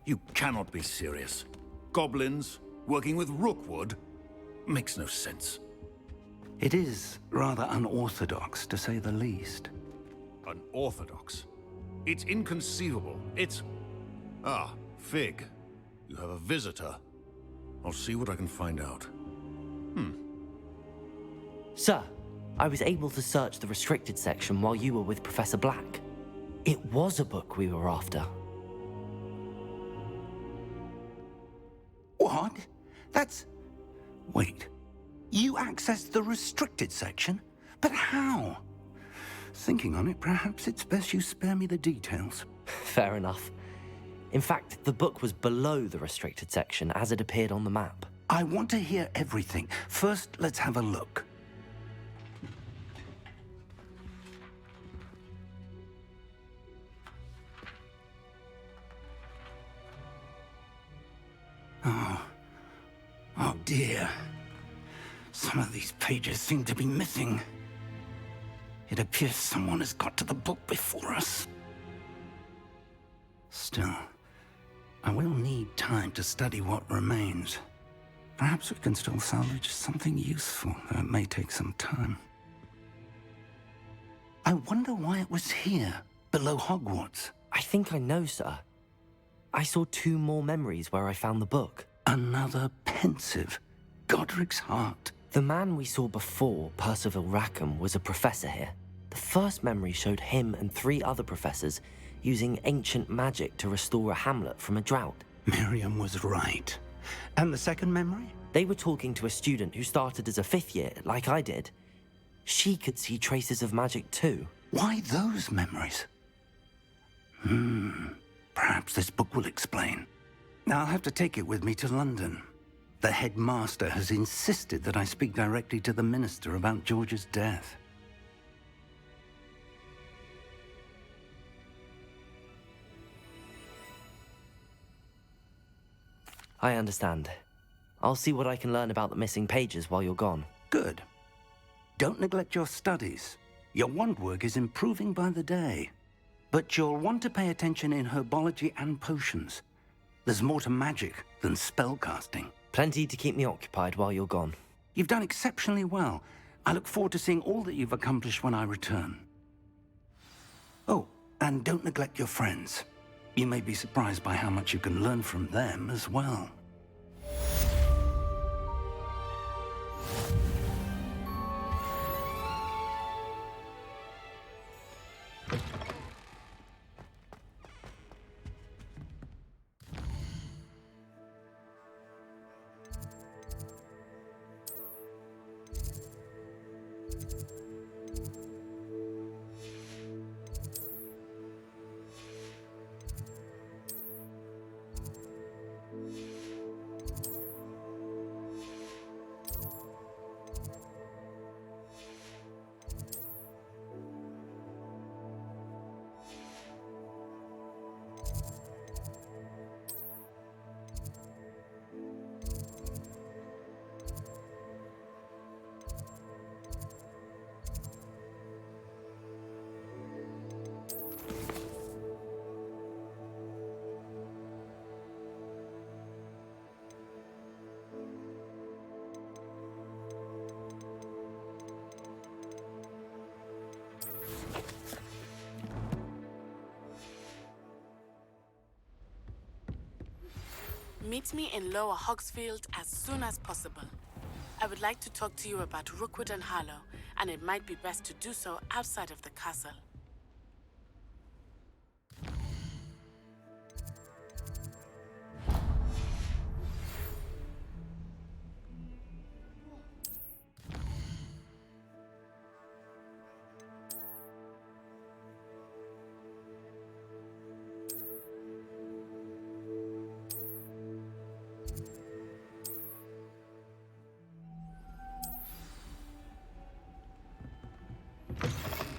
You cannot be serious. Goblins working with Rookwood? Makes no sense. It is rather unorthodox, to say the least. Unorthodox? It's inconceivable. It's... Ah, Fig. You have a visitor. I'll see what I can find out. Sir, I was able to search the restricted section while you were with Professor Black. It was a book we were after. What? That's... Wait. You accessed the restricted section? But how? Thinking on it, perhaps it's best you spare me the details. Fair enough. In fact, the book was below the restricted section as it appeared on the map. I want to hear everything. First, let's have a look. Oh dear. Some of these pages seem to be missing. It appears someone has got to the book before us. Still, I will need time to study what remains. Perhaps we can still salvage something useful, though it may take some time. I wonder why it was here, below Hogwarts. I think I know, sir. I saw 2 more memories where I found the book. Another pensive. Godric's heart. The man we saw before, Percival Rackham, was a professor here. The first memory showed him and 3 other professors using ancient magic to restore a hamlet from a drought. Miriam was right. And the second memory? They were talking to a student who started as a 5th year, like I did. She could see traces of magic too. Why those memories? Perhaps this book will explain. Now I'll have to take it with me to London. The headmaster has insisted that I speak directly to the minister about George's death. I understand. I'll see what I can learn about the missing pages while you're gone. Good. Don't neglect your studies. Your wand work is improving by the day. But you'll want to pay attention in herbology and potions. There's more to magic than spellcasting. Plenty to keep me occupied while you're gone. You've done exceptionally well. I look forward to seeing all that you've accomplished when I return. Oh, and don't neglect your friends. You may be surprised by how much you can learn from them as well. Meet me in Lower Hogsfield as soon as possible. I would like to talk to you about Rookwood and Harlow, and it might be best to do so outside of the castle.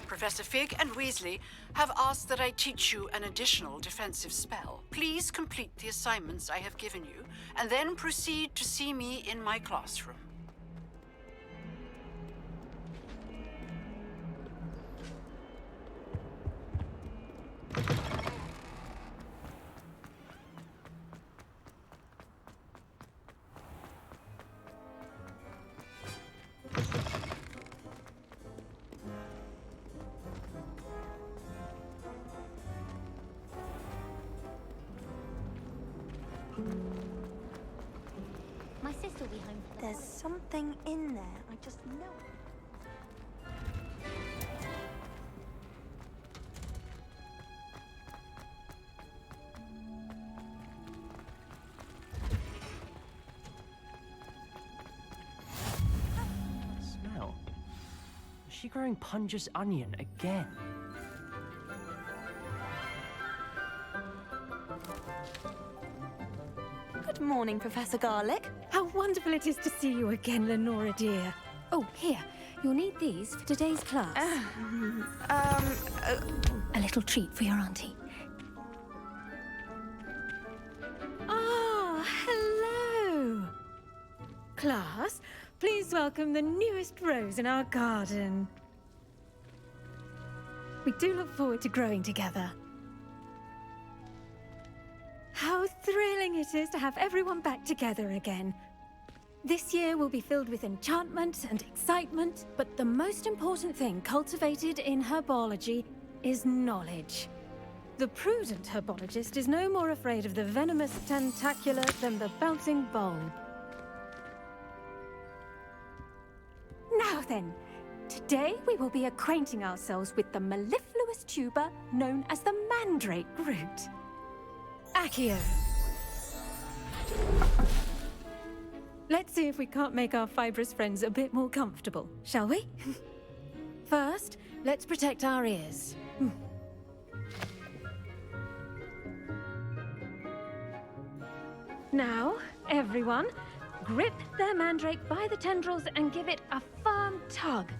Professor Fig and Weasley have asked that I teach you an additional defensive spell. Please complete the assignments I have given you, and then proceed to see me in my classroom. My sister will be home for the There's something in there. I just know it. Smell. Is she growing Punja's onion again? Good morning, Professor Garlic. How wonderful it is to see you again, Lenora dear. Oh, here. You'll need these for today's class. A little treat for your auntie. Ah, hello. Class, please welcome the newest rose in our garden. We do look forward to growing together. How thrilling it is to have everyone back together again. This year will be filled with enchantment and excitement, but the most important thing cultivated in herbology is knowledge. The prudent herbologist is no more afraid of the venomous tentacula than the bouncing bulb. Now then, today we will be acquainting ourselves with the mellifluous tuber known as the mandrake root. Accio. Let's see if we can't make our fibrous friends a bit more comfortable, shall we? First, let's protect our ears. Now, everyone, grip their mandrake by the tendrils and give it a firm tug.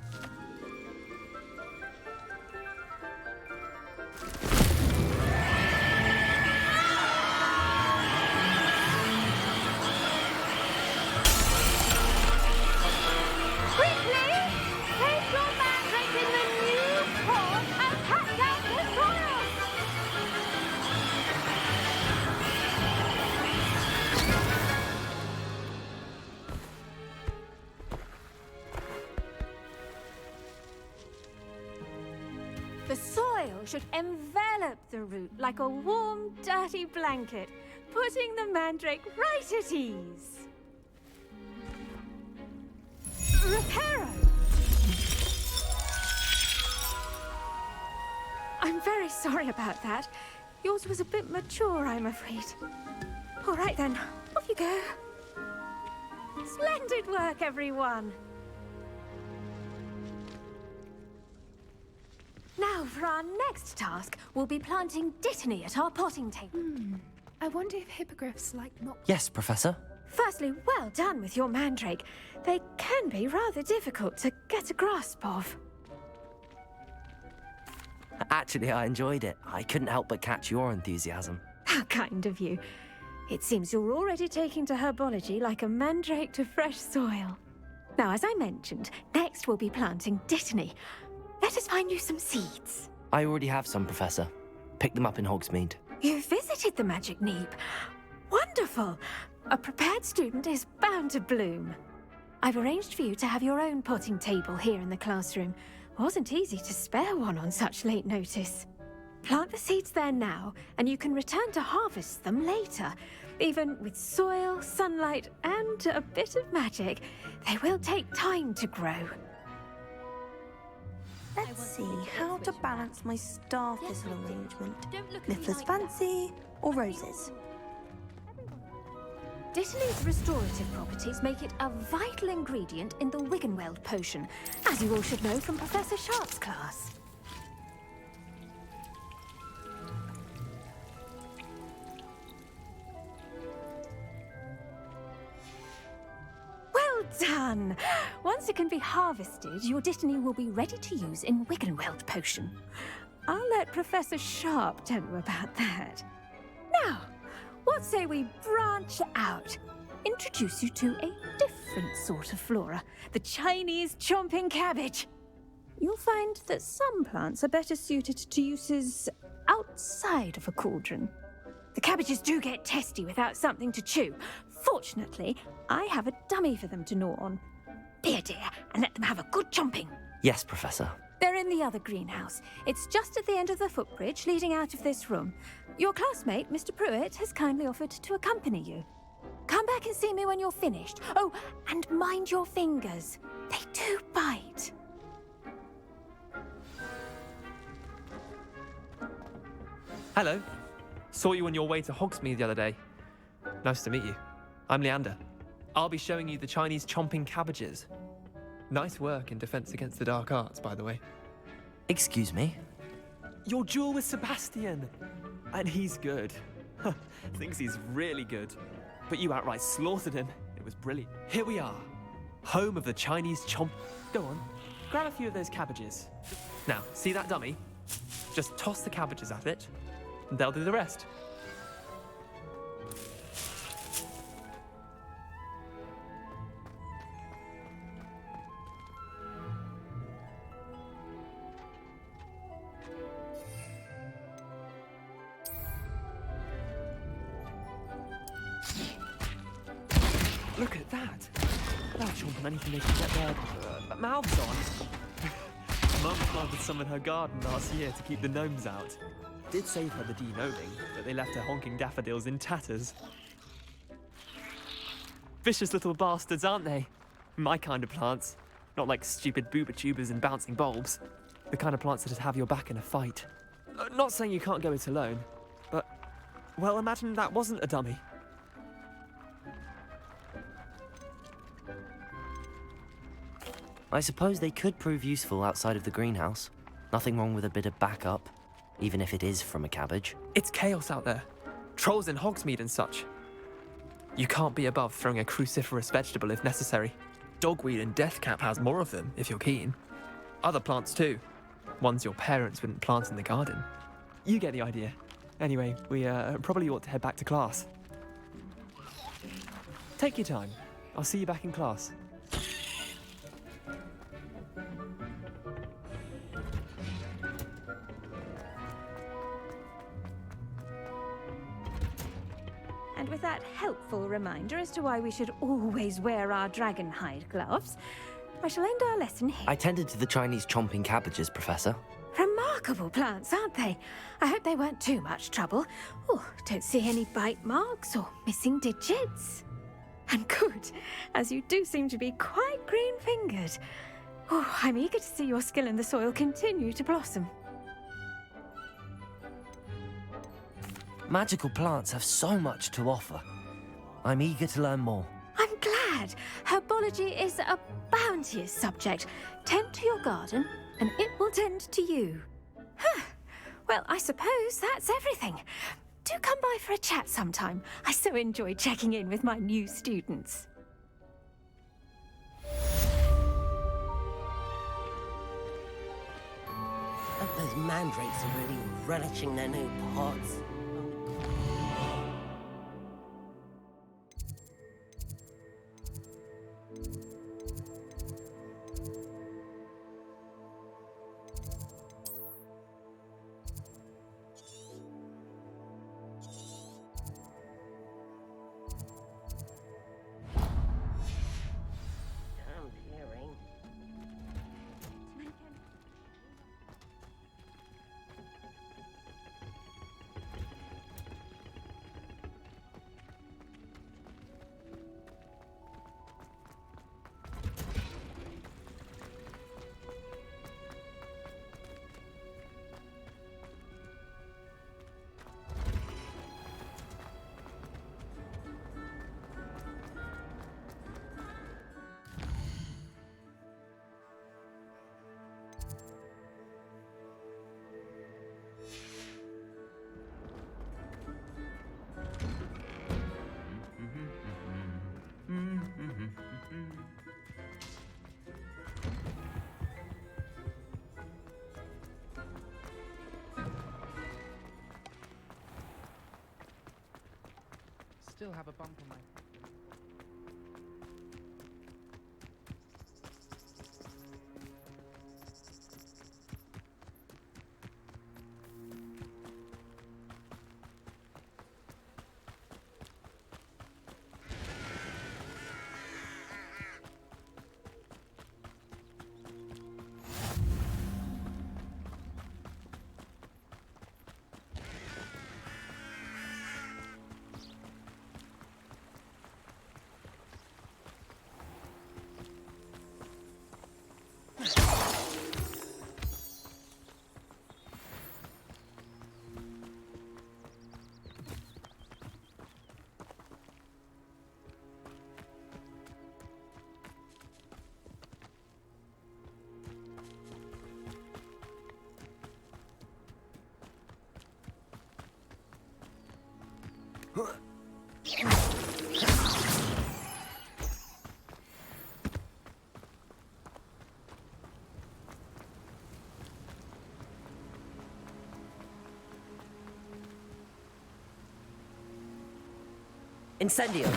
The soil should envelop the root like a warm, dirty blanket, putting the mandrake right at ease. Reparo! I'm very sorry about that. Yours was a bit mature, I'm afraid. All right then, off you go. Splendid work, everyone. Now, for our next task, we'll be planting dittany at our potting table. I wonder if hippogriffs like not. Yes, Professor. Firstly, well done with your mandrake. They can be rather difficult to get a grasp of. Actually, I enjoyed it. I couldn't help but catch your enthusiasm. How kind of you. It seems you're already taking to herbology like a mandrake to fresh soil. Now, as I mentioned, next we'll be planting dittany. Let us find you some seeds. I already have some, Professor. Picked them up in Hogsmeade. You visited the Magic Neep. Wonderful. A prepared student is bound to bloom. I've arranged for you to have your own potting table here in the classroom. Wasn't easy to spare one on such late notice. Plant the seeds there now, and you can return to harvest them later. Even with soil, sunlight, and a bit of magic, they will take time to grow. Let's see how to balance my star thistle arrangement. Niffler's fancy or roses? Dittany's restorative properties make it a vital ingredient in the Wiggenweld potion, as you all should know from Professor Sharp's class. Well done! Once it can be harvested, your dittany will be ready to use in Wiggenweld potion. I'll let Professor Sharp tell you about that. Now, what say we branch out? Introduce you to a different sort of flora, the Chinese chomping cabbage. You'll find that some plants are better suited to uses outside of a cauldron. The cabbages do get testy without something to chew. Fortunately, I have a dummy for them to gnaw on. Be a dear and let them have a good chomping. Yes, Professor. They're in the other greenhouse. It's just at the end of the footbridge leading out of this room. Your classmate, Mr. Pruitt, has kindly offered to accompany you. Come back and see me when you're finished. Oh, and mind your fingers. They do bite. Hello. Saw you on your way to Hogsmeade the other day. Nice to meet you. I'm Leander. I'll be showing you the Chinese chomping cabbages. Nice work in Defense Against the Dark Arts, by the way. Excuse me? Your duel with Sebastian! And he's good. Thinks he's really good. But you outright slaughtered him. It was brilliant. Here we are. Home of the Chinese chomp... Go on. Grab a few of those cabbages. Now, see that dummy? Just toss the cabbages at it, and they'll do the rest. Look at that! They'll chomp on anything they can get their mouths on. Mum planted some in her garden last year to keep the gnomes out. Did save her the de-gnoming, but they left her honking daffodils in tatters. Vicious little bastards, aren't they? My kind of plants. Not like stupid booba tubers and bouncing bulbs. The kind of plants that'd have your back in a fight. Not saying you can't go it alone, but... Well, imagine that wasn't a dummy. I suppose they could prove useful outside of the greenhouse. Nothing wrong with a bit of backup, even if it is from a cabbage. It's chaos out there. Trolls in Hogsmeade and such. You can't be above throwing a cruciferous vegetable if necessary. Dogweed and deathcap has more of them, if you're keen. Other plants too. Ones your parents wouldn't plant in the garden. You get the idea. Anyway, we probably ought to head back to class. Take your time. I'll see you back in class. And with that helpful reminder as to why we should always wear our dragon hide gloves, I shall end our lesson here. I tended to the Chinese chomping cabbages, Professor. Remarkable plants, aren't they? I hope they weren't too much trouble. Oh, don't see any bite marks or missing digits. And good, as you do seem to be quite green-fingered. Oh, I'm eager to see your skill in the soil continue to blossom. Magical plants have so much to offer. I'm eager to learn more. I'm glad. Herbology is a bounteous subject. Tend to your garden, and it will tend to you. Huh. Well, I suppose that's everything. Do come by for a chat sometime. I so enjoy checking in with my new students. Hope those mandrakes are really relishing their new pots. Still have a bump on my... Incendio!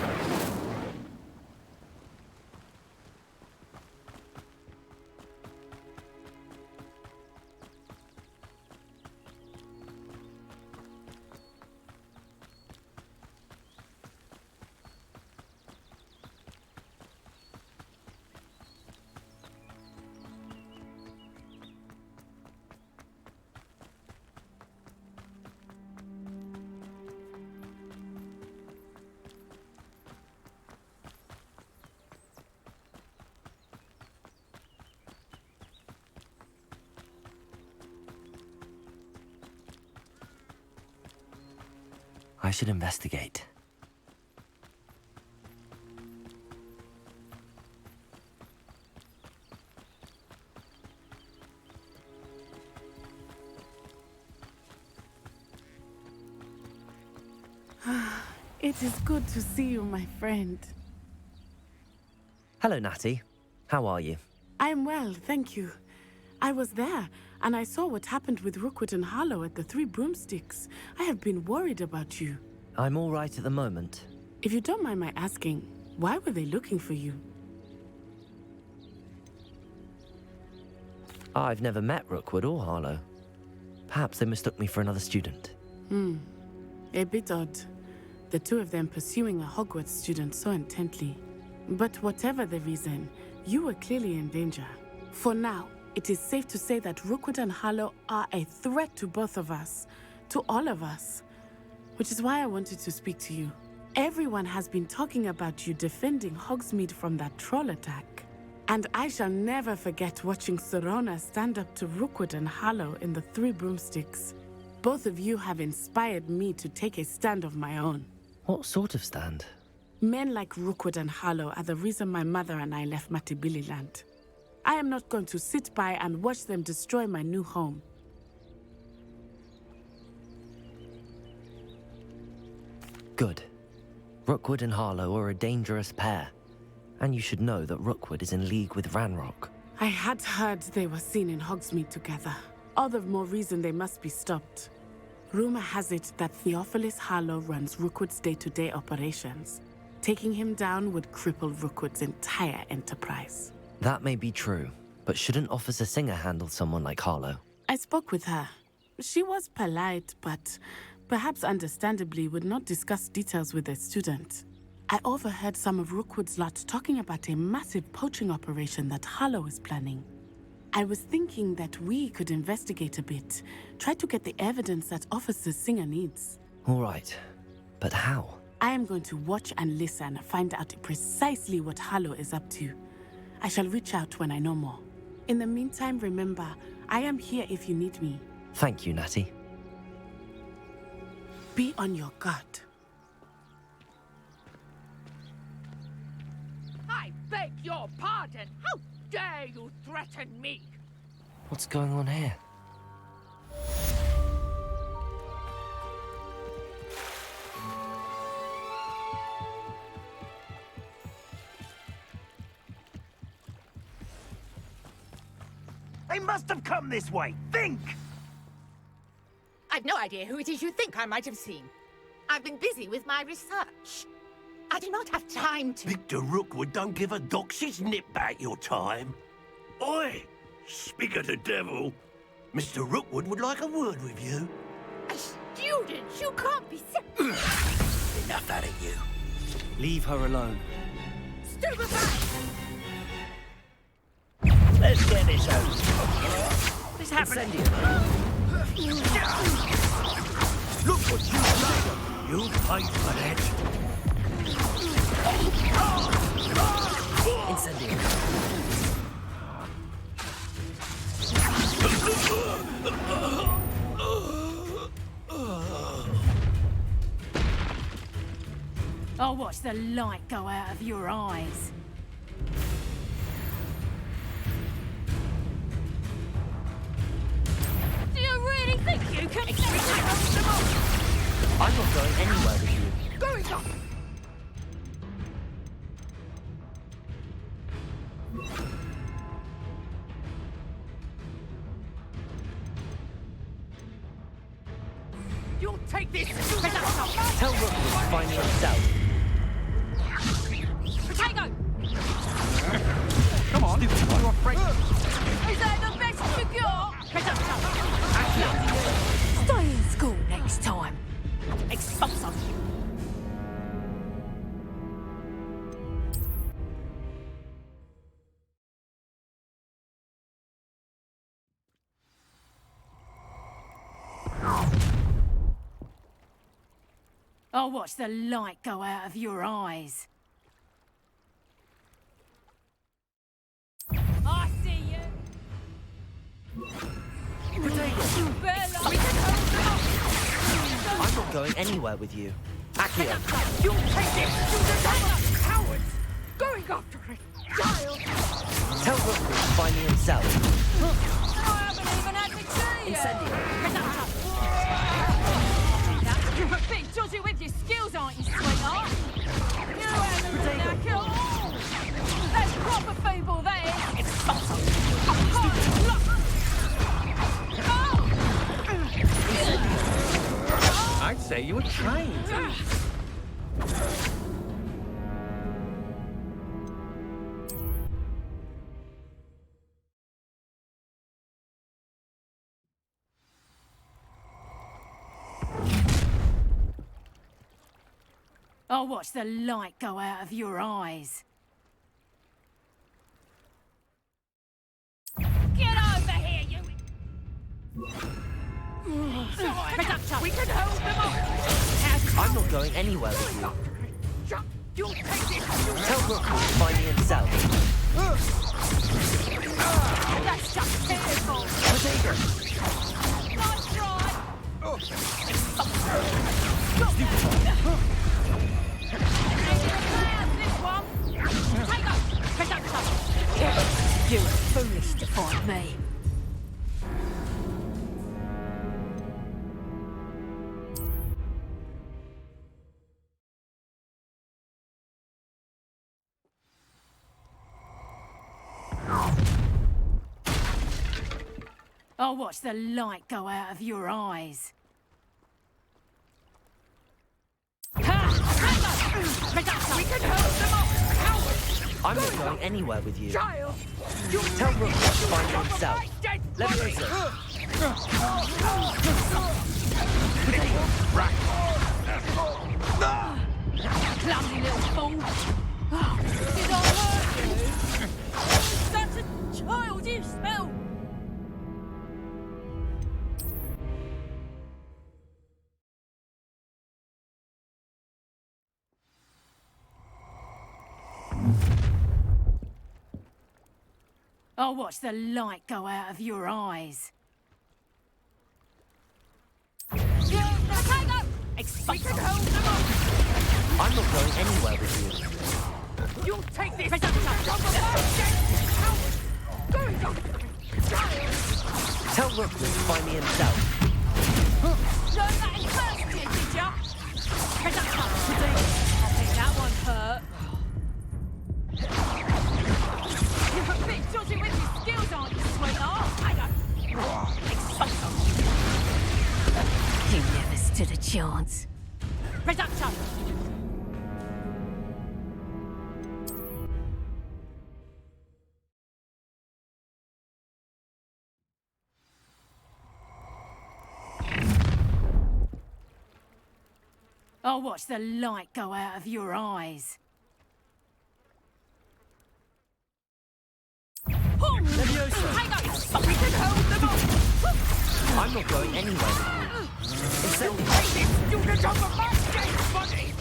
I should investigate. It is good to see you, my friend. Hello, Natty. How are you? I'm well, thank you. I was there, and I saw what happened with Rookwood and Harlow at the Three Broomsticks. I have been worried about you. I'm all right at the moment. If you don't mind my asking, why were they looking for you? I've never met Rookwood or Harlow. Perhaps they mistook me for another student. A bit odd. The two of them pursuing a Hogwarts student so intently. But whatever the reason, you were clearly in danger. For now, it is safe to say that Rookwood and Harlow are a threat to both of us, to all of us. Which is why I wanted to speak to you. Everyone has been talking about you defending Hogsmeade from that troll attack. And I shall never forget watching Serona stand up to Rookwood and Harlow in the Three Broomsticks. Both of you have inspired me to take a stand of my own. What sort of stand? Men like Rookwood and Harlow are the reason my mother and I left Matibili Land. I am not going to sit by and watch them destroy my new home. Good. Rookwood and Harlow are a dangerous pair. And you should know that Rookwood is in league with Ranrock. I had heard they were seen in Hogsmeade together. All the more reason they must be stopped. Rumor has it that Theophilus Harlow runs Rookwood's day-to-day operations. Taking him down would cripple Rookwood's entire enterprise. That may be true, but shouldn't Officer Singer handle someone like Harlow? I spoke with her. She was polite, but perhaps understandably would not discuss details with a student. I overheard some of Rookwood's lot talking about a massive poaching operation that Harlow is planning. I was thinking that we could investigate a bit, try to get the evidence that Officer Singer needs. All right, but how? I am going to watch and listen, find out precisely what Harlow is up to. I shall reach out when I know more. In the meantime, remember, I am here if you need me. Thank you, Natty. Be on your guard. I beg your pardon! How dare you threaten me? What's going on here? They must have come this way. Think! I've no idea who it is you think I might have seen. I've been busy with my research. I do not have time to... Victor Rookwood don't give a doxy's nip back your time. Oi! Speak of the devil. Mr. Rookwood would like a word with you. A student? You can't be so... Enough out of you. Leave her alone. Stupefy! Let's get this over. What's happening? Look what you've done. You paid for that. Incendio. I'll watch the light go out of your eyes. Do you really think you can... I'm not going anywhere with you. take this! Tell Rookwood to find me himself. Potato! Come on, you're afraid. Is that the best you got? Stay in school next time. Expulso! I'll watch the light go out of your eyes. I see you. I'm not going anywhere with you. Accio! You'll take this! Cowards! Going after it! Child! Tell Rookwood to find me himself. I haven't even had to see you. Incendio! You're a bit dodgy with your skills, aren't you, sweetheart? You haven't been that at all. That's proper feeble, that is. I'd say you were trained. I'll watch the light go out of your eyes. Get over here, you... We can hold them up! I'm not going anywhere with you. You'll take this! Tell Rookwood to find me himself. That's just terrible. Nice try. You were foolish to find me. I'll watch the light go out of your eyes. We can hold them up! Cowards! I'm not going anywhere with you. Child! Tell Rookwood to find me himself. Leviosa! Clumsy little fool! Oh, did I hurt you? Such a childish spell! I'll watch the light go out of your eyes. I'm not going anywhere with you. You'll take this! Tell Rookwood to find me himself. Learn that in first year, did ya? I think that one hurt. You're a bit dodgy with your skills, aren't you, sweetheart? You never stood a chance. Reduction! I'll watch the light go out of your eyes. Leviosa! We can hold them up! I'm not going anywhere with you. Incendio! You can jump a back gate, buddy!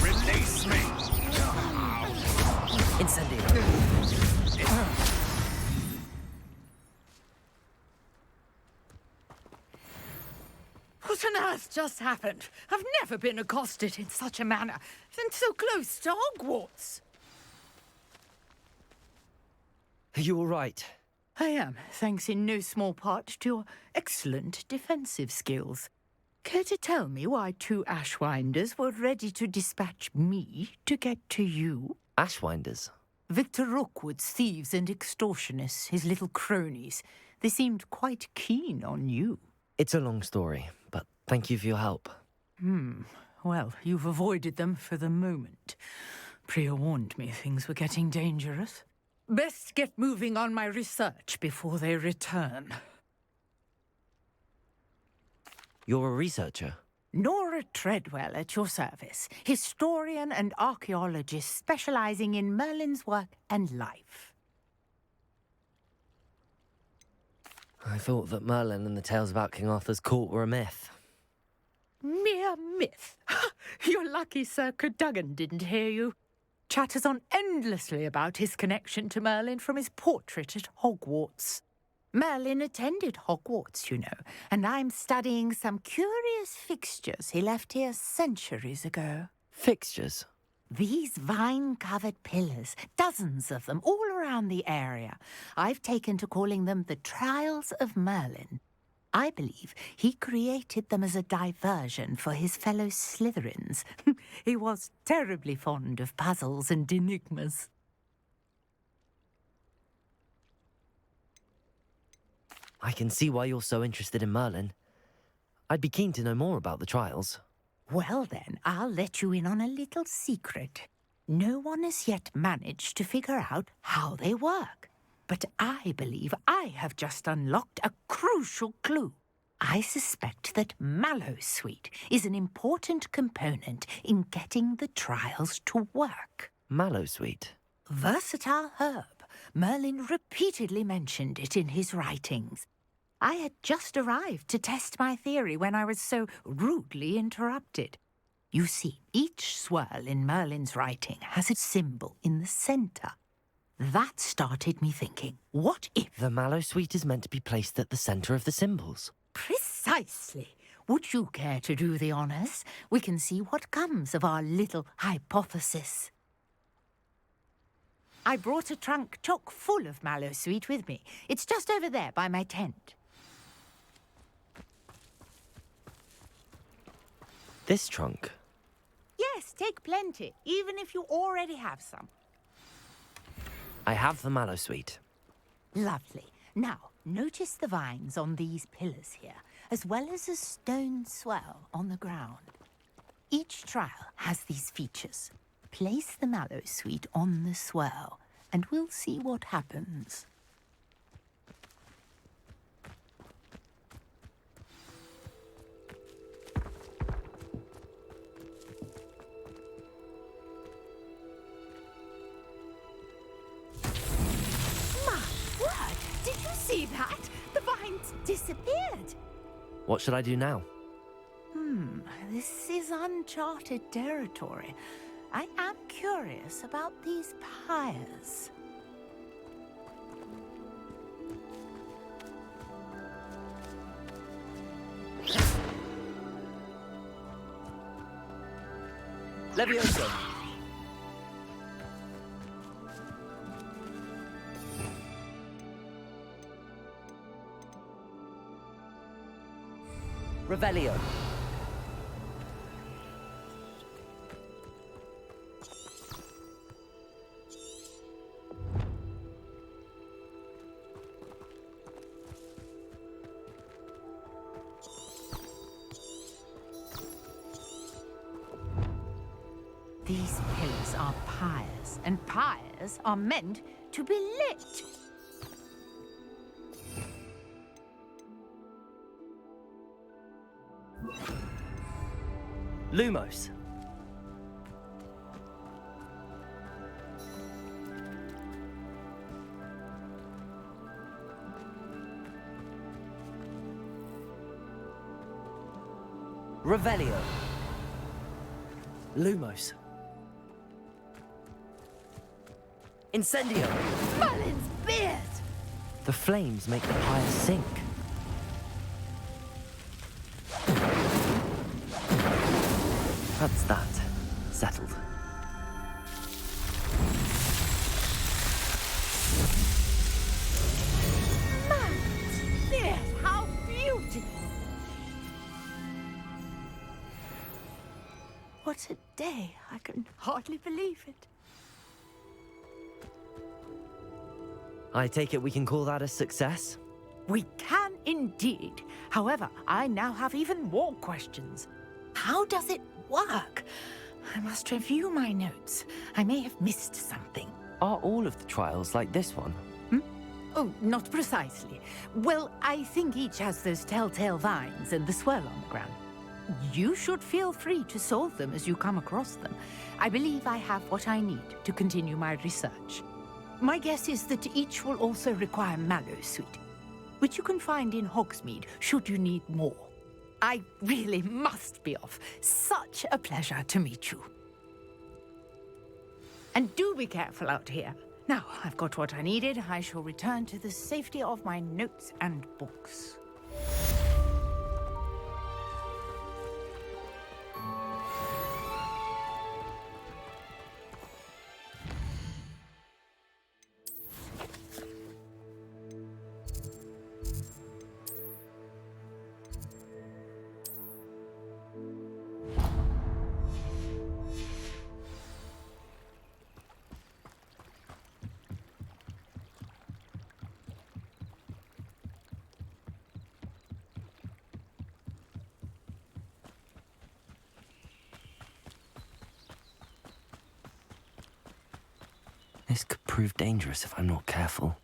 Release me! Incendio. What on earth just happened? I've never been accosted in such a manner, and so close to Hogwarts. Are you all right? I am, thanks in no small part to your excellent defensive skills. Care to tell me why two Ashwinders were ready to dispatch me to get to you? Ashwinders? Victor Rookwood's thieves and extortionists, his little cronies. They seemed quite keen on you. It's a long story, but thank you for your help. Well, you've avoided them for the moment. Priya warned me things were getting dangerous. Best get moving on my research before they return. You're a researcher? Nora Treadwell at your service, historian and archaeologist specializing in Merlin's work and life. I thought that Merlin and the tales about King Arthur's court were a myth. Mere myth. You're lucky Sir Cadogan didn't hear you. Chatters on endlessly about his connection to Merlin from his portrait at Hogwarts. Merlin attended Hogwarts, you know, and I'm studying some curious fixtures he left here centuries ago. Fixtures? These vine-covered pillars, dozens of them, all around the area. I've taken to calling them the Trials of Merlin. I believe he created them as a diversion for his fellow Slytherins. He was terribly fond of puzzles and enigmas. I can see why you're so interested in Merlin. I'd be keen to know more about the trials. Well then, I'll let you in on a little secret. No one has yet managed to figure out how they work. But I believe I have just unlocked a crucial clue. I suspect that Mallowsweet is an important component in getting the trials to work. Mallowsweet? Versatile herb. Merlin repeatedly mentioned it in his writings. I had just arrived to test my theory when I was so rudely interrupted. You see, each swirl in Merlin's writing has a symbol in the centre. That started me thinking, what if... The Mallowsweet is meant to be placed at the centre of the symbols. Precisely. Would you care to do the honours? We can see what comes of our little hypothesis. I brought a trunk chock full of Mallowsweet with me. It's just over there by my tent. This trunk? Yes, take plenty, even if you already have some. I have the Mallowsweet. Lovely. Now, notice the vines on these pillars here, as well as a stone swell on the ground. Each trial has these features. Place the Mallowsweet on the swirl, and we'll see what happens. Did you see that? The vines disappeared. What should I do now? This is uncharted territory. I am curious about these pyres. Levioso! Revelio. These pillars are pyres, and pyres are meant to be lit. Lumos. Revelio. Lumos. Incendio. Merlin's beard! The flames make the pyre sink. That's that. Settled. Merlin's beard! How beautiful! What a day! I can hardly believe it. I take it we can call that a success? We can indeed. However, I now have even more questions. How does it work? I must review my notes. I may have missed something. Are all of the trials like this one? Oh, not precisely. Well, I think each has those telltale vines and the swirl on the ground. You should feel free to solve them as you come across them. I believe I have what I need to continue my research. My guess is that each will also require mallow sweet, which you can find in Hogsmeade should you need more. I really must be off. Such a pleasure to meet you. And do be careful out here. Now, I've got what I needed. I shall return to the safety of my notes and books. This could prove dangerous if I'm not careful.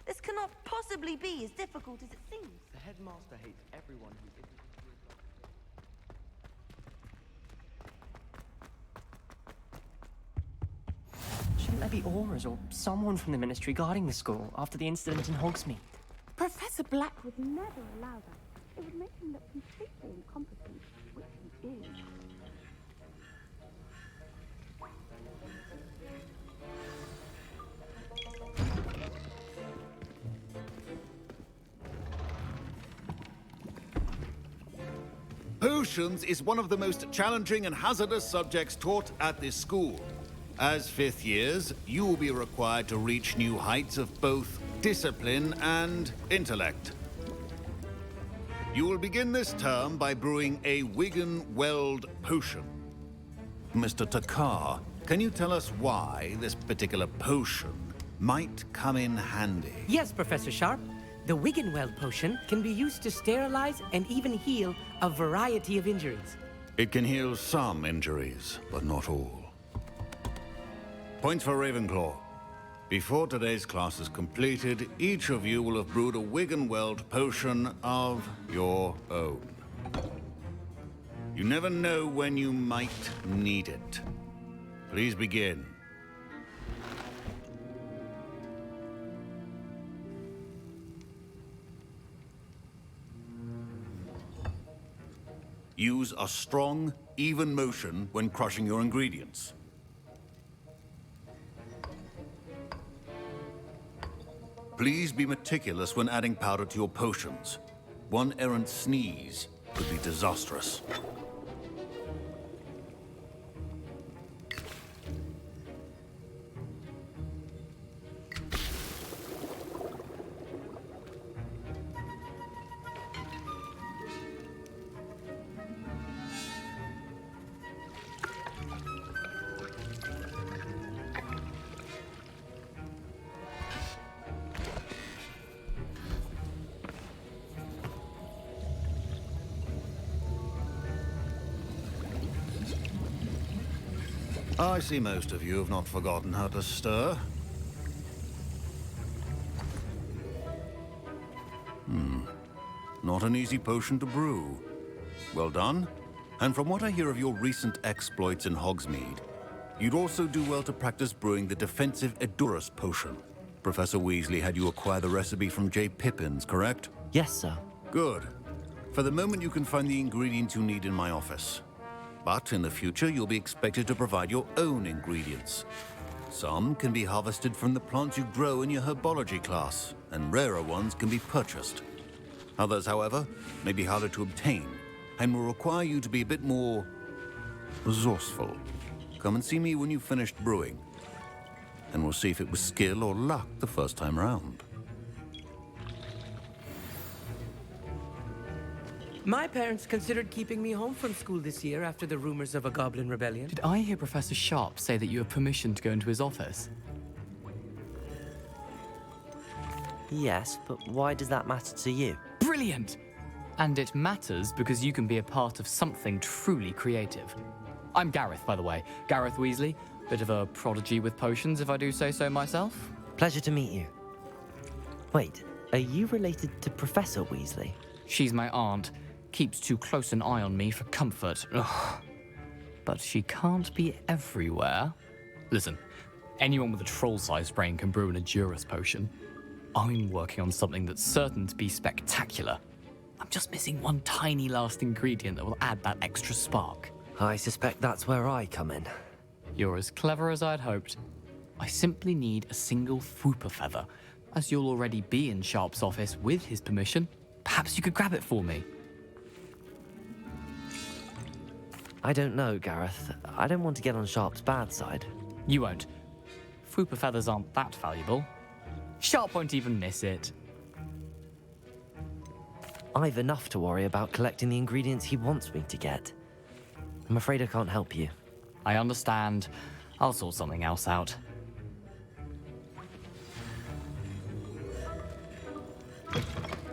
This cannot possibly be as difficult as it seems. The headmaster hates everyone who isn't. Shouldn't there be auras or someone from the ministry guarding the school after the incident in Hogsmeade? Professor Black would never allow that. It would make him look completely incompetent, which he is. Potions is one of the most challenging and hazardous subjects taught at this school. As fifth years, you will be required to reach new heights of both discipline and intellect. You will begin this term by brewing a Wigan-Weld potion. Mr. Takar, can you tell us why this particular potion might come in handy? Yes, Professor Sharp. The Wiggenweld potion can be used to sterilize and even heal a variety of injuries. It can heal some injuries, but not all. Points for Ravenclaw. Before today's class is completed, each of you will have brewed a Wiggenweld potion of your own. You never know when you might need it. Please begin. Use a strong, even motion when crushing your ingredients. Please be meticulous when adding powder to your potions. One errant sneeze could be disastrous. I see most of you have not forgotten how to stir. Not an easy potion to brew. Well done. And from what I hear of your recent exploits in Hogsmeade, you'd also do well to practice brewing the defensive Edurus potion. Professor Weasley had you acquire the recipe from J. Pippins, correct? Yes, sir. Good. For the moment, you can find the ingredients you need in my office. But in the future, you'll be expected to provide your own ingredients. Some can be harvested from the plants you grow in your herbology class, and rarer ones can be purchased. Others, however, may be harder to obtain, and will require you to be a bit more resourceful. Come and see me when you've finished brewing, and we'll see if it was skill or luck the first time round. My parents considered keeping me home from school this year after the rumors of a goblin rebellion. Did I hear Professor Sharp say that you have permission to go into his office? Yes, but why does that matter to you? Brilliant! And it matters because you can be a part of something truly creative. I'm Gareth, by the way. Gareth Weasley. Bit of a prodigy with potions, if I do say so myself. Pleasure to meet you. Wait, are you related to Professor Weasley? She's my aunt. Keeps too close an eye on me for comfort. Ugh. But she can't be everywhere. Listen, anyone with a troll-sized brain can brew an Edurus potion. I'm working on something that's certain to be spectacular. I'm just missing one tiny last ingredient that will add that extra spark. I suspect that's where I come in. You're as clever as I'd hoped. I simply need a single Fwooper feather. As you'll already be in Sharp's office with his permission, perhaps you could grab it for me. I don't know, Gareth. I don't want to get on Sharp's bad side. You won't. Fwooper feathers aren't that valuable. Sharp won't even miss it. I've enough to worry about collecting the ingredients he wants me to get. I'm afraid I can't help you. I understand. I'll sort something else out.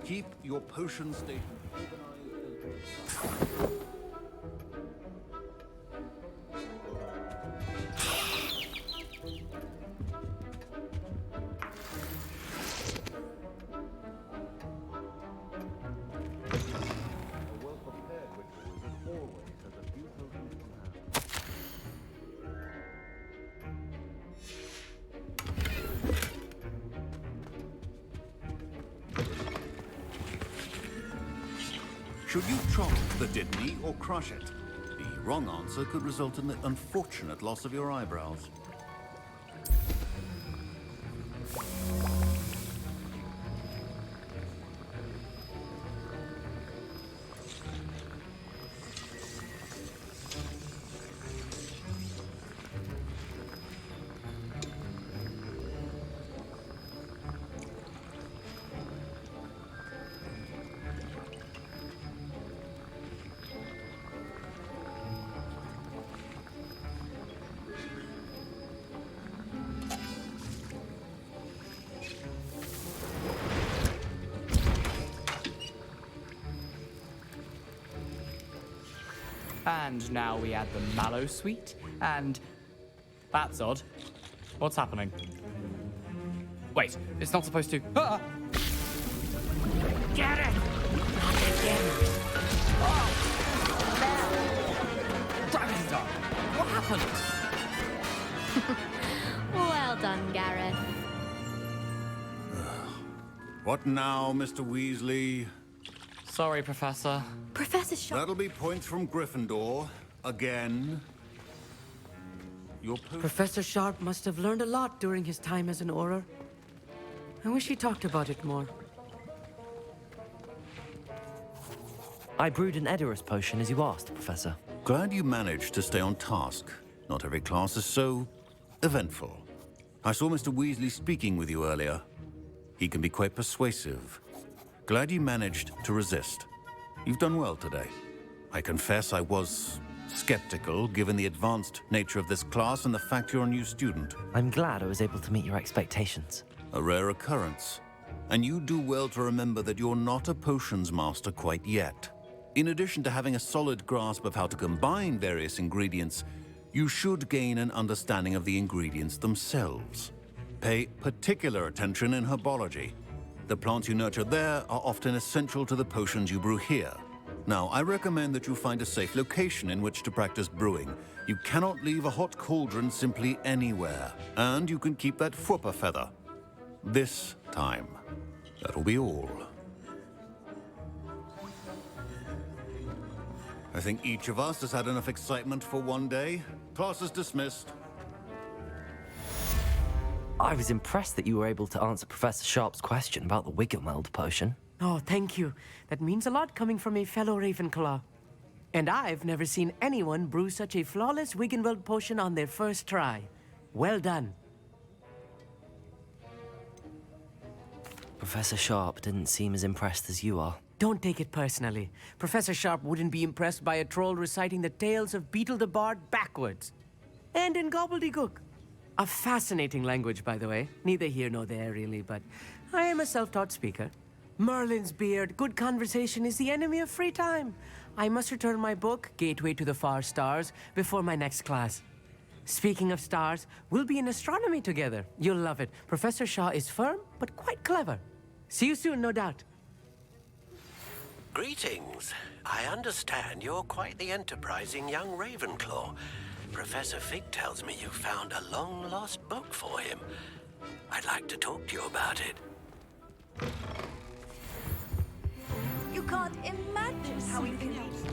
Keep your potion station organized. Should you chop the Dittany or crush it? The wrong answer could result in the unfortunate loss of your eyebrows. And now we add the mallow sweet, and... That's odd. What's happening? Wait, it's not supposed to... Ah! Get it! Dragonstar! What happened? Well done, Gareth. What now, Mr. Weasley? Sorry, Professor. Professor Sharp. That'll be points from Gryffindor. Again. Professor Sharp must have learned a lot during his time as an Auror. I wish he talked about it more. I brewed an Edurus potion as you asked, Professor. Glad you managed to stay on task. Not every class is so eventful. I saw Mr. Weasley speaking with you earlier. He can be quite persuasive. Glad you managed to resist. You've done well today. I confess I was skeptical, given the advanced nature of this class and the fact you're a new student. I'm glad I was able to meet your expectations. A rare occurrence. And you do well to remember that you're not a potions master quite yet. In addition to having a solid grasp of how to combine various ingredients, you should gain an understanding of the ingredients themselves. Pay particular attention in herbology. The plants you nurture there are often essential to the potions you brew here. Now, I recommend that you find a safe location in which to practice brewing. You cannot leave a hot cauldron simply anywhere. And you can keep that Fwooper feather. This time. That'll be all. I think each of us has had enough excitement for one day. Class is dismissed. I was impressed that you were able to answer Professor Sharp's question about the Wiggenweld potion. Oh, thank you. That means a lot coming from a fellow Ravenclaw. And I've never seen anyone brew such a flawless Wiggenweld potion on their first try. Well done. Professor Sharp didn't seem as impressed as you are. Don't take it personally. Professor Sharp wouldn't be impressed by a troll reciting the tales of Beetle the Bard backwards. And in gobbledygook. A fascinating language, by the way. Neither here nor there, really, but I am a self-taught speaker. Merlin's beard, good conversation is the enemy of free time. I must return my book, Gateway to the Far Stars, before my next class. Speaking of stars, we'll be in astronomy together. You'll love it. Professor Shaw is firm, but quite clever. See you soon, no doubt. Greetings. I understand you're quite the enterprising young Ravenclaw. Professor Fig tells me you found a long-lost book for him. I'd like to talk to you about it. You can't imagine how he feels.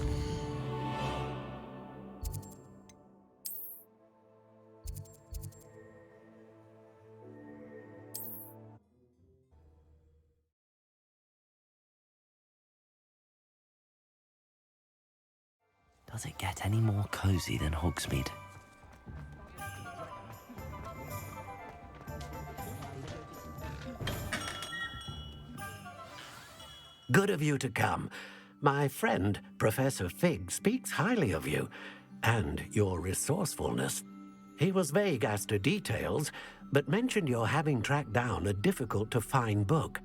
Does it get any more cozy than Hogsmeade? Good of you to come. My friend, Professor Fig, speaks highly of you and your resourcefulness. He was vague as to details, but mentioned your having tracked down a difficult-to-find book.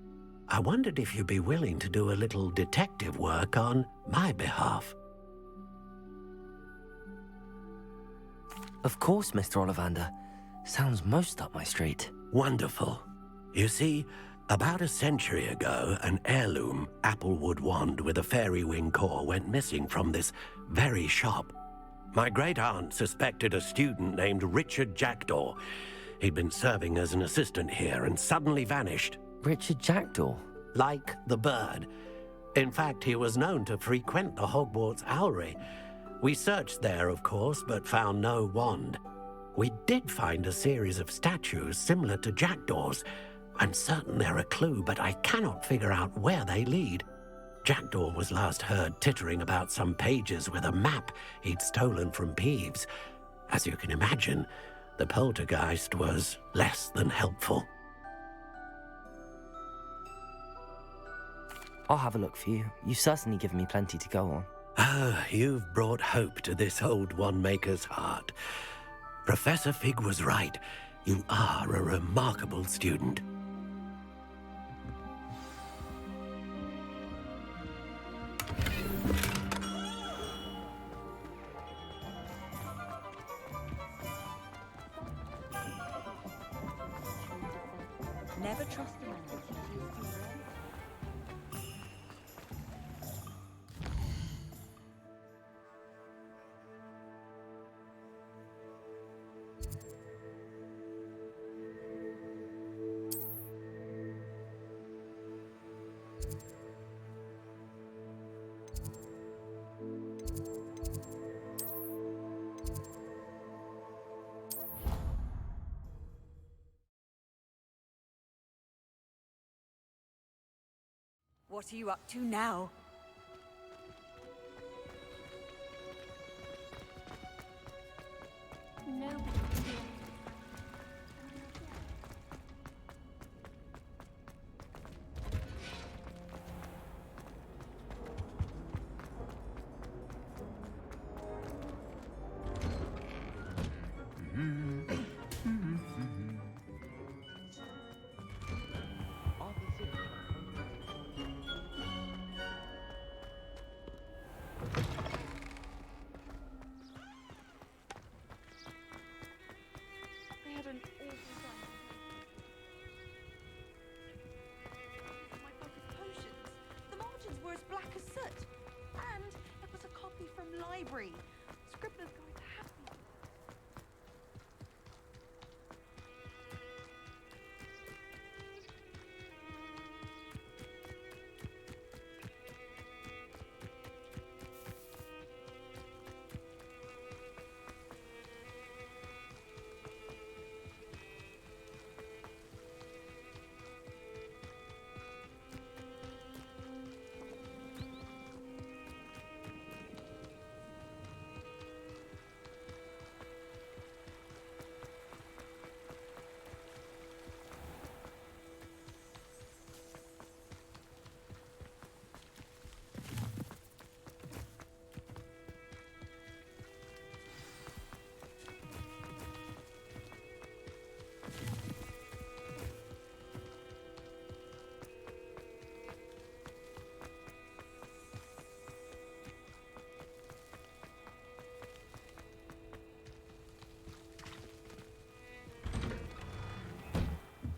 I wondered if you'd be willing to do a little detective work on my behalf. Of course, Mr. Ollivander. Sounds most up my street. Wonderful. You see, about a century ago, an heirloom applewood wand with a fairy wing core went missing from this very shop. My great-aunt suspected a student named Richard Jackdaw. He'd been serving as an assistant here and suddenly vanished. Richard Jackdaw? Like the bird. In fact, he was known to frequent the Hogwarts Owlery. We searched there, of course, but found no wand. We did find a series of statues similar to Jackdaw's. I'm certain they're a clue, but I cannot figure out where they lead. Jackdaw was last heard tittering about some pages with a map he'd stolen from Peeves. As you can imagine, the poltergeist was less than helpful. I'll have a look for you. You've certainly given me plenty to go on. Ah, you've brought hope to this old one-maker's heart. Professor Fig was right. You are a remarkable student. Never trust a man. What are you up to now? No. I had an awful time. My book of potions. The margins were as black as soot. And it was a copy from library. Scribbler's Guide to Happiness.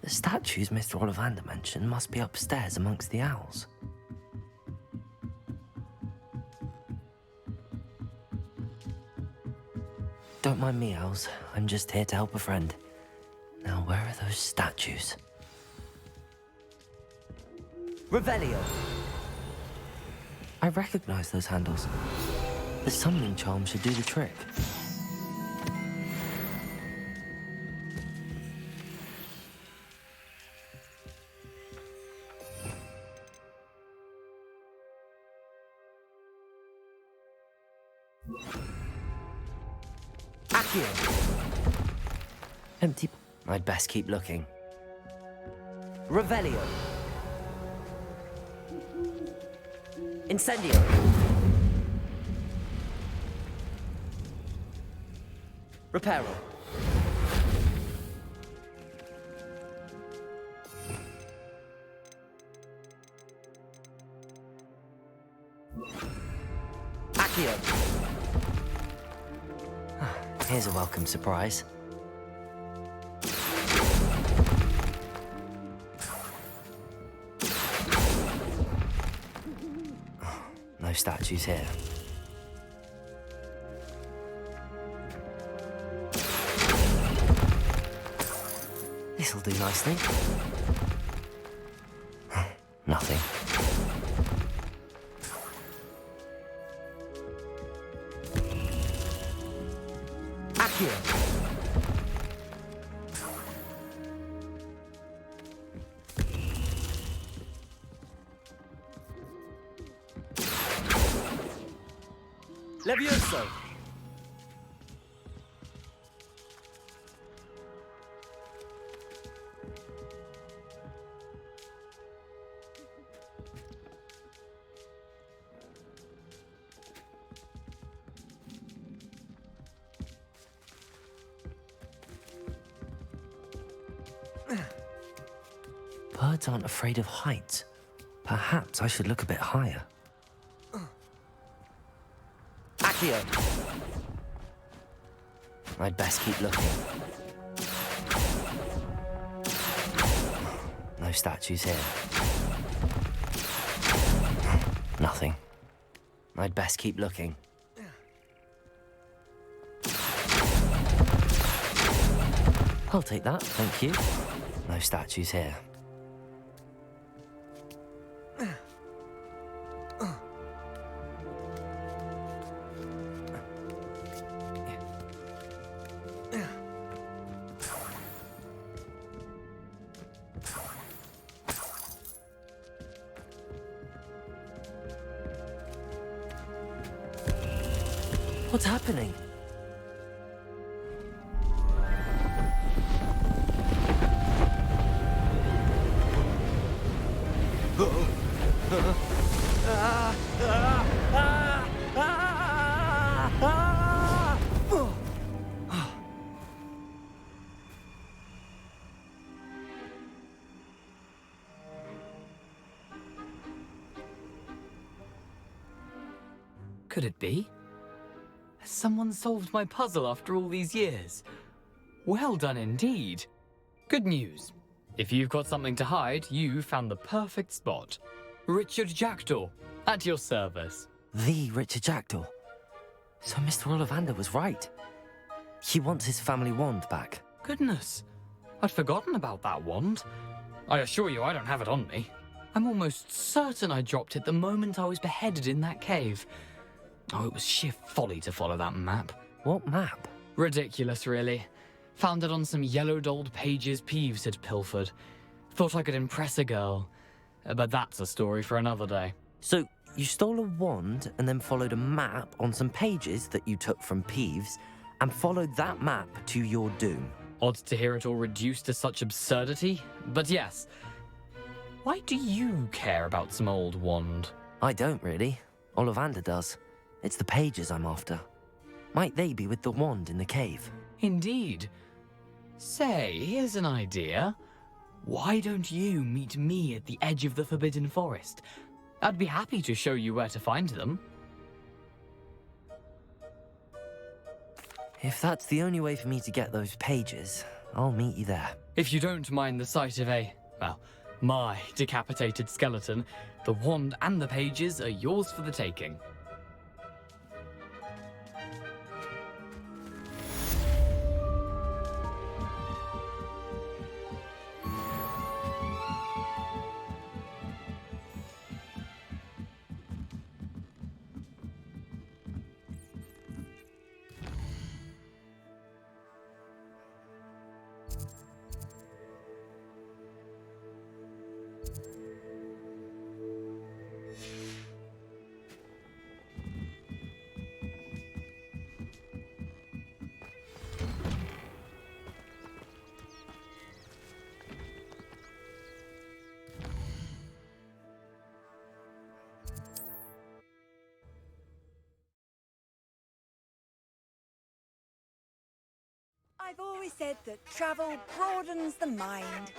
The statues Mr. Ollivander mentioned must be upstairs amongst the owls. Don't mind me, owls. I'm just here to help a friend. Now, where are those statues? Revelio! I recognize those handles. The summoning charm should do the trick. Empty. I'd best keep looking. Revelio. Incendio. Reparo. Accio. Here's a welcome surprise. No statues here. This'll do nicely. Nothing. Accio. Levioso! Birds aren't afraid of heights. Perhaps I should look a bit higher. Accio! I'd best keep looking. No statues here. Nothing. I'd best keep looking. I'll take that, thank you. No statues here. What's happening? Could it be? Has someone solved my puzzle after all these years? Well done indeed. Good news. If you've got something to hide, you found the perfect spot. Richard Jackdaw, at your service. The Richard Jackdaw. So Mr. Ollivander was right. He wants his family wand back. Goodness, I'd forgotten about that wand. I assure you I don't have it on me. I'm almost certain I dropped it the moment I was beheaded in that cave. Oh, it was sheer folly to follow that map. What map? Ridiculous, really. Found it on some yellowed old pages Peeves had pilfered. Thought I could impress a girl. But that's a story for another day. So, you stole a wand and then followed a map on some pages that you took from Peeves and followed that map to your doom. Odd to hear it all reduced to such absurdity, but yes. Why do you care about some old wand? I don't really. Ollivander does. It's the pages I'm after. Might they be with the wand in the cave? Indeed. Say, here's an idea. Why don't you meet me at the edge of the Forbidden Forest? I'd be happy to show you where to find them. If that's the only way for me to get those pages, I'll meet you there. If you don't mind the sight of my decapitated skeleton, the wand and the pages are yours for the taking. I've always said that travel broadens the mind.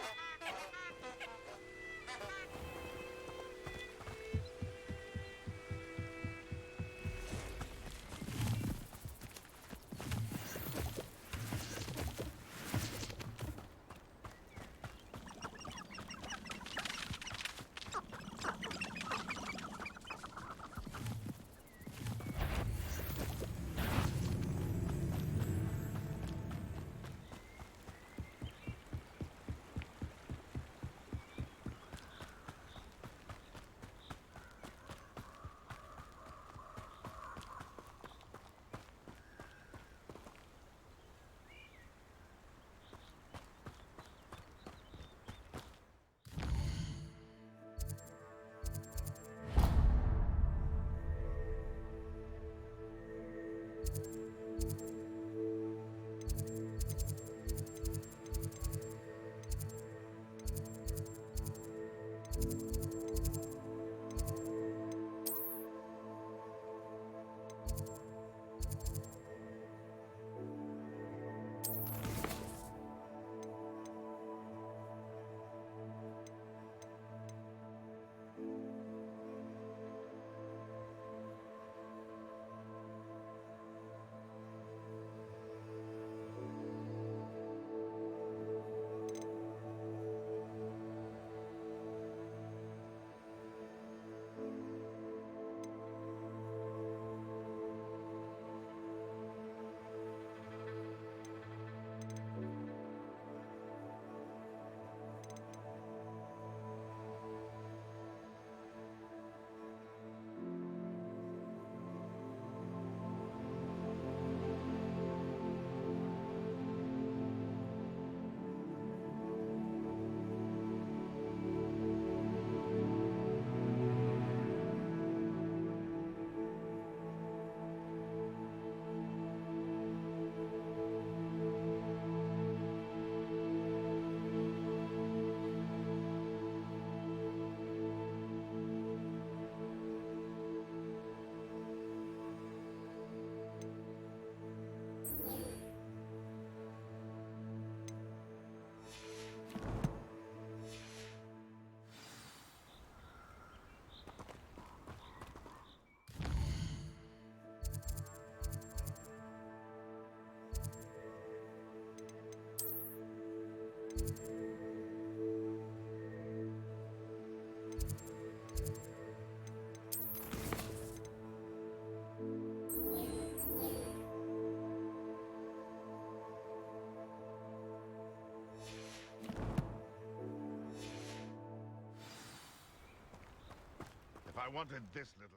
wanted this little...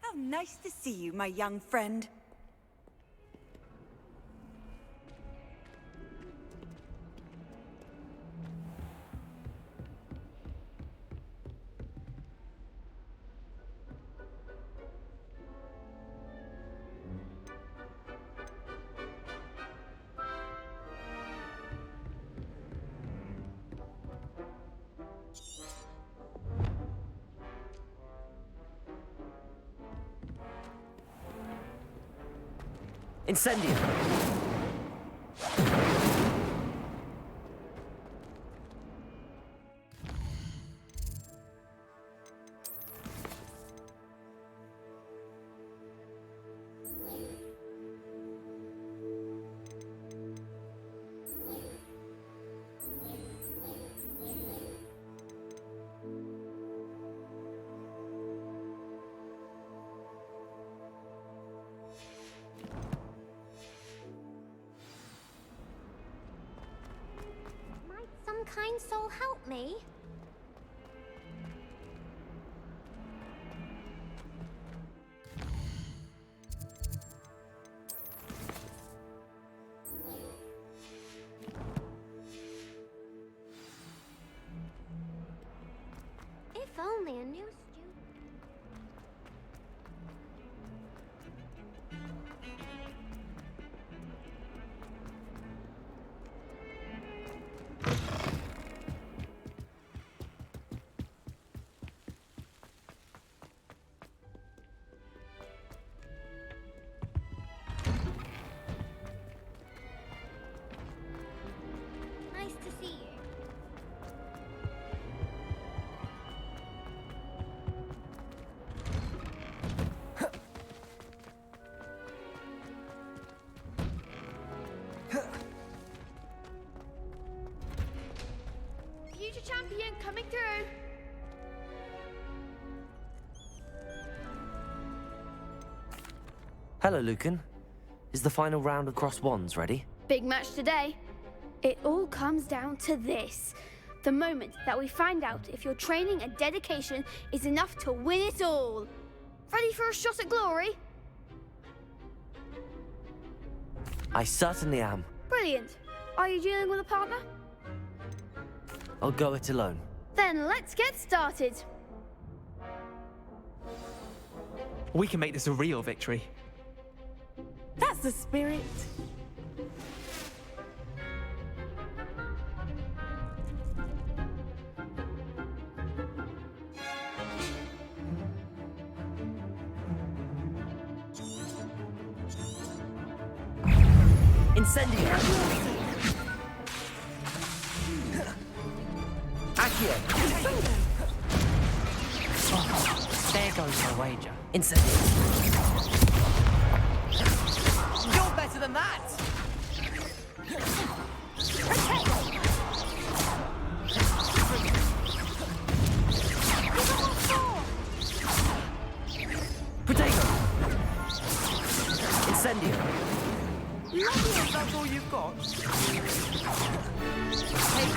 How nice to see you, my young friend. Incendio! Some kind soul help me? If only a new student. Nice to see you. Future champion coming through. Hello, Lucan. Is the final round of Cross Wands ready? Big match today. It all comes down to this. The moment that we find out if your training and dedication is enough to win it all. Ready for a shot at glory? I certainly am. Brilliant. Are you dealing with a partner? I'll go it alone. Then let's get started. We can make this a real victory. That's the spirit. Incendio! Accio! Oh, there goes my wager. Incendio! You're better than that! Potato! Incendio! Lovely, that's all you've got. Hey!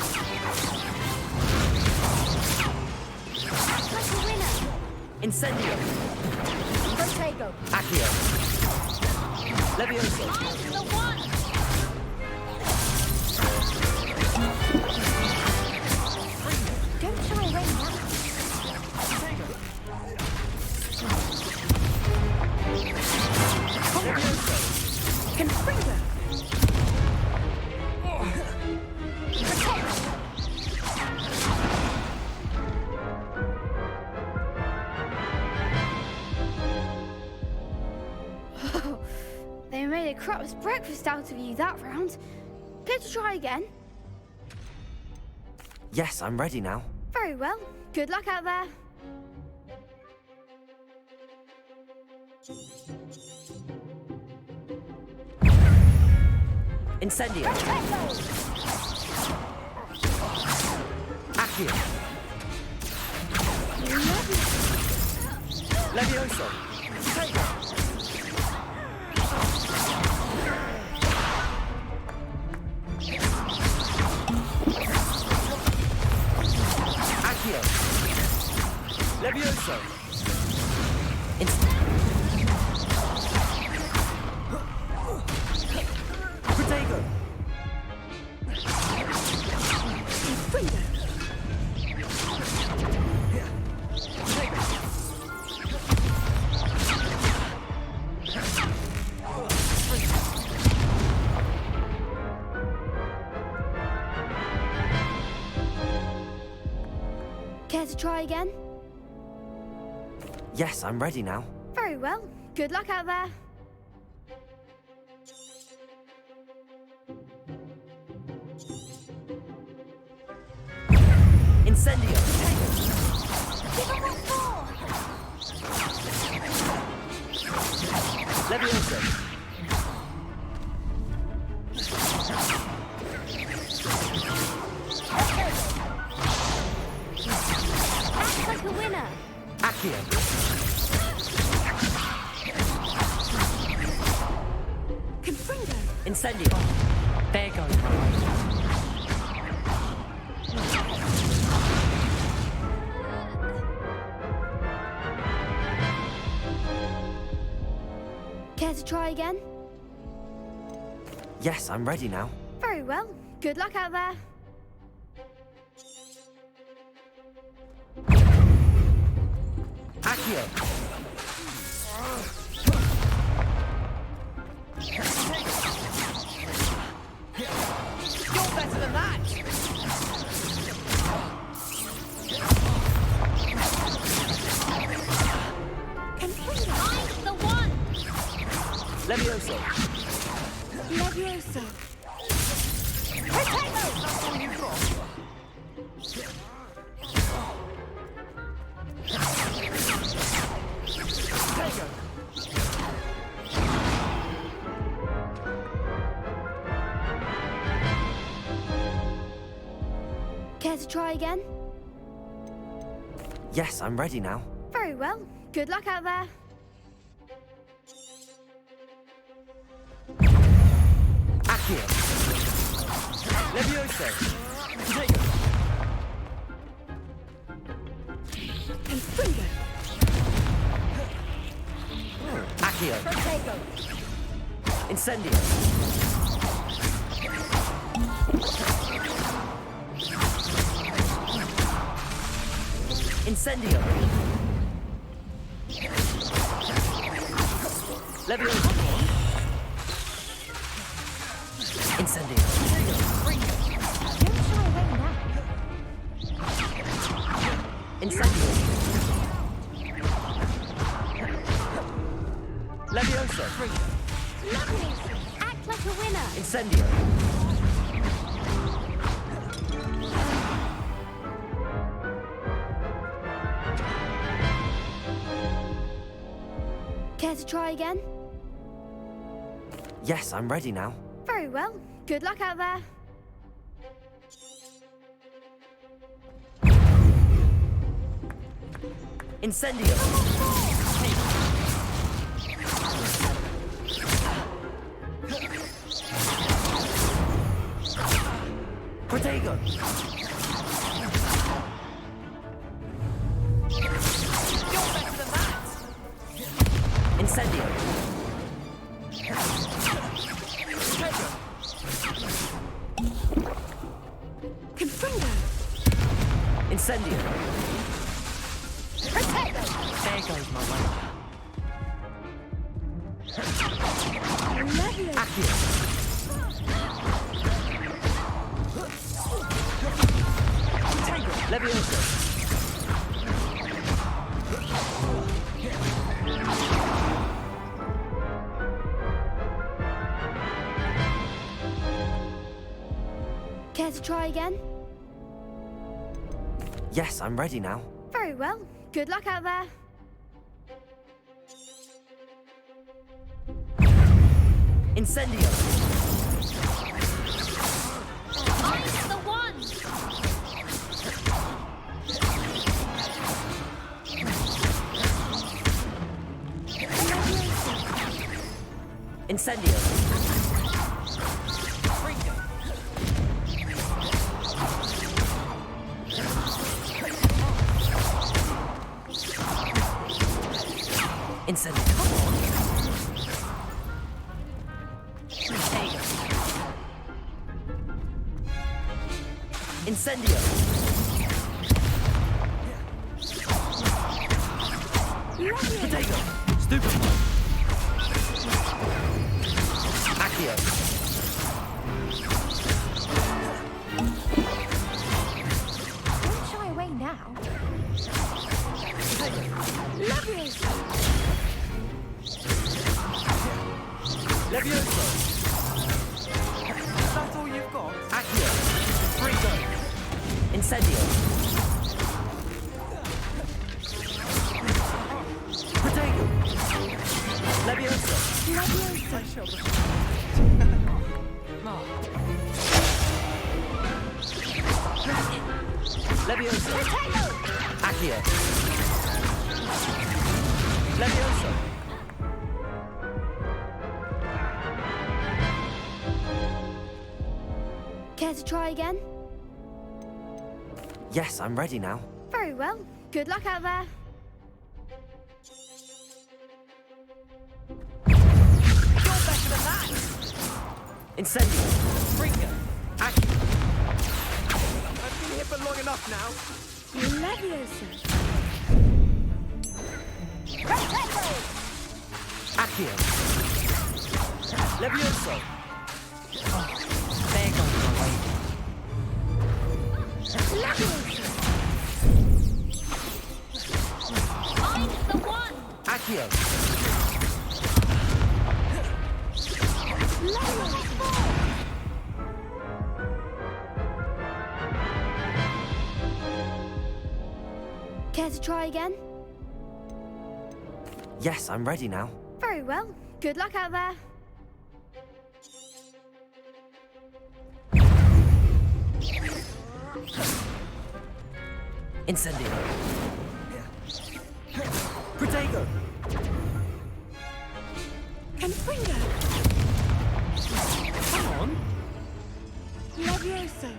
That's the winner. Incendio! Protego. Accio! Levioso! I'm the one. Don't shy away now. Confringo. that was breakfast out of you that round. Care to try again? Yes, I'm ready now. Very well. Good luck out there. Incendio. Accio. Levioso. Accio. Levioso. Protego. Care to try again? Yes, I'm ready now. Very well. Good luck out there. Incendio. Give him what for! Levioso. Act like a winner. Accio. Confringo. Incendio. There goes my life. Care to try again? Yes, I'm ready now. Very well. Good luck out there. Accio. You're better than that! I'm the one! Levioso. Levioso. Potato! That's all you've got. Care to try again? Yes, I'm ready now. Very well. Good luck out there. Accio. Levioso. Protego. Confringo. Accio. Potato! Incendio. Incendio. Levioso. Incendio. Incendio. Levioso. Lovely! Act like a winner! Incendio. Care to try again? Yes, I'm ready now. Very well. Good luck out there. Incendio. Protego. You're better than that! Incendio. Confringo. Incendio. There goes my life. Accio. Levioso. Care to try again? Yes, I'm ready now. Very well. Good luck out there. Incendio! I'm the one! Incendio! Incendio! Come on! Incendio! Potato! Stupid! Accio! Don't shy away now. Leviosa! Levioso! That's all you've got? Accio! Frigo! Incendio! Potato! Levioso! Levioso! Accio! Levioso! Care to try again? Yes, I'm ready now. Very well. Good luck out there. You're better than that! Incendio! Frigo! Accio! I've been here for long enough now. Leviosa! Accio! Levioso! Oh, there goes my way. Leviosa! I'm the one! Accio! Leviosa! Care to try again? Yes, I'm ready now. Very well. Good luck out there. Incendio! Protego! Confringo! Come on! Levioso!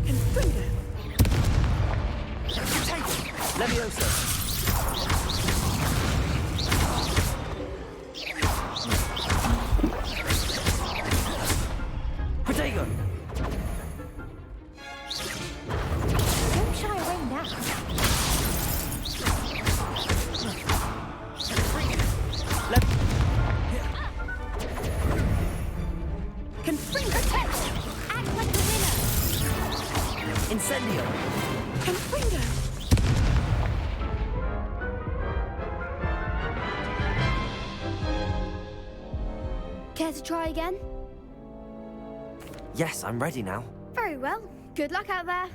Confringo! Levioso! Protego! Don't shy away now. Confringo! Act like a winner! Incendio! Confringo! Care to try again? Yes, I'm ready now. Very well. Good luck out there.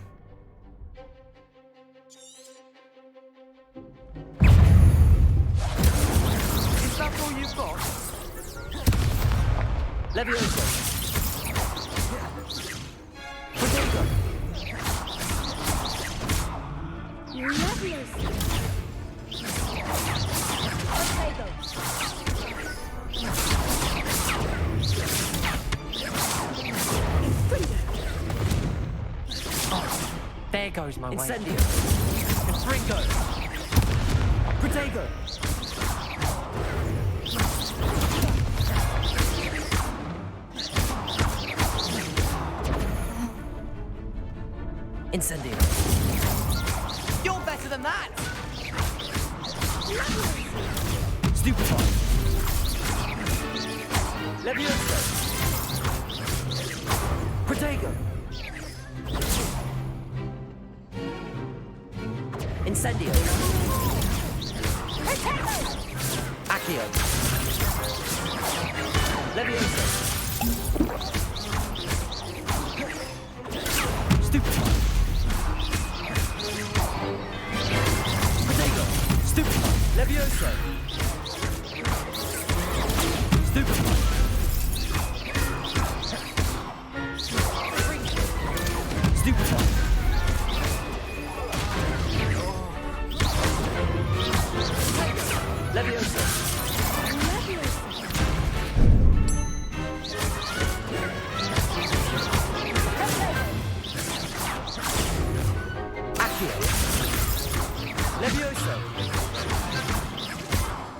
Is that all you've got? Levioso! Protego! Leviosa! There goes my way. Incendio! Frigo! Protego! Incendio! You're better than that! Stupefy! Levioso! Protego! Incendio! Accio! Levioso!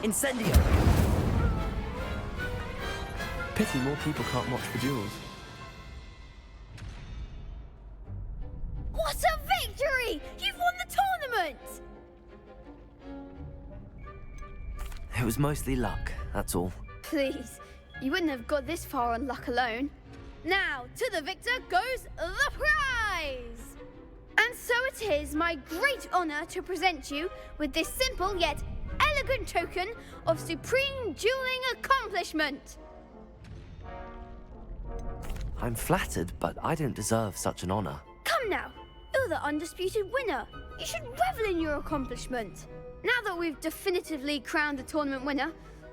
Incendio! Pity more people can't watch the duels. What a victory! You've won the tournament! It was mostly luck, that's all. Please, you wouldn't have got this far on luck alone. Now, to the victor goes the prize! And so it is my great honor to present you with this simple yet elegant token of supreme dueling accomplishment. I'm flattered, but I don't deserve such an honor. Come now, you're the undisputed winner. You should revel in your accomplishment. Now that we've definitively crowned the tournament winner,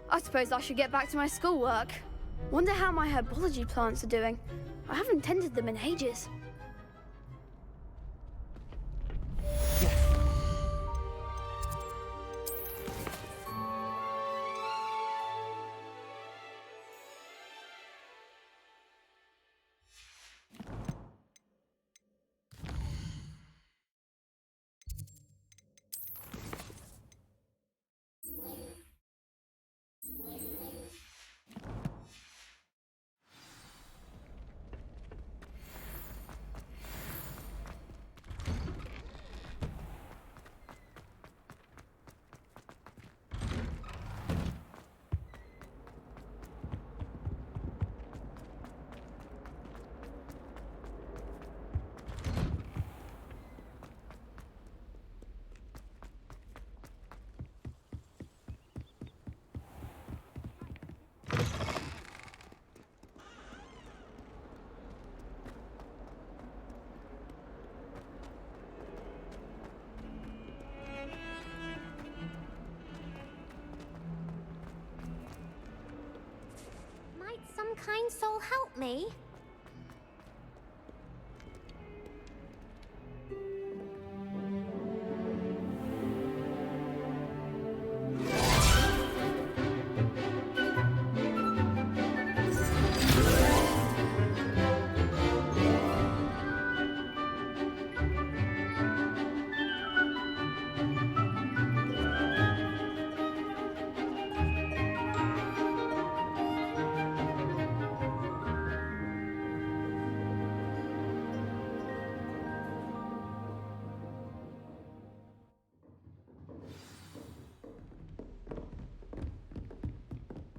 I suppose I should get back to my schoolwork. Wonder how my herbology plants are doing. I haven't tended them in ages. Might some kind soul help me?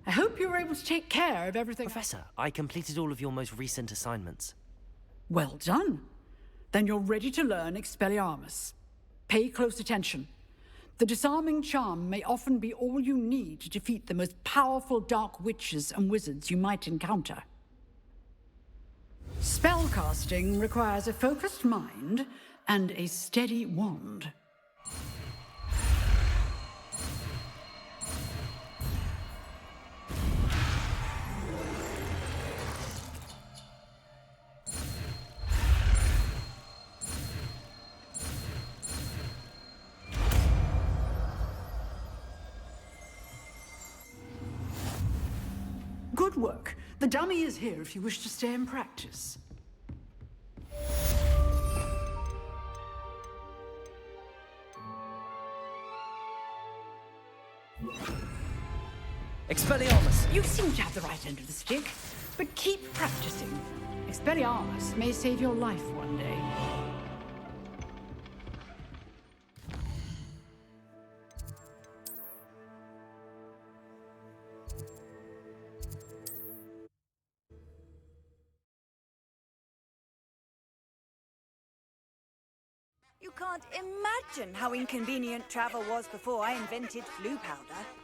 I hope you were able to take care of everything. Professor, I completed all of your most recent assignments. Well done. Then you're ready to learn Expelliarmus. Pay close attention. The disarming charm may often be all you need to defeat the most powerful dark witches and wizards you might encounter. Spellcasting requires a focused mind and a steady wand. Good work. The dummy is here if you wish to stay and practice. Expelliarmus! You seem to have the right end of the stick, but keep practicing. Expelliarmus may save your life one day. You can't imagine how inconvenient travel was before I invented blue powder.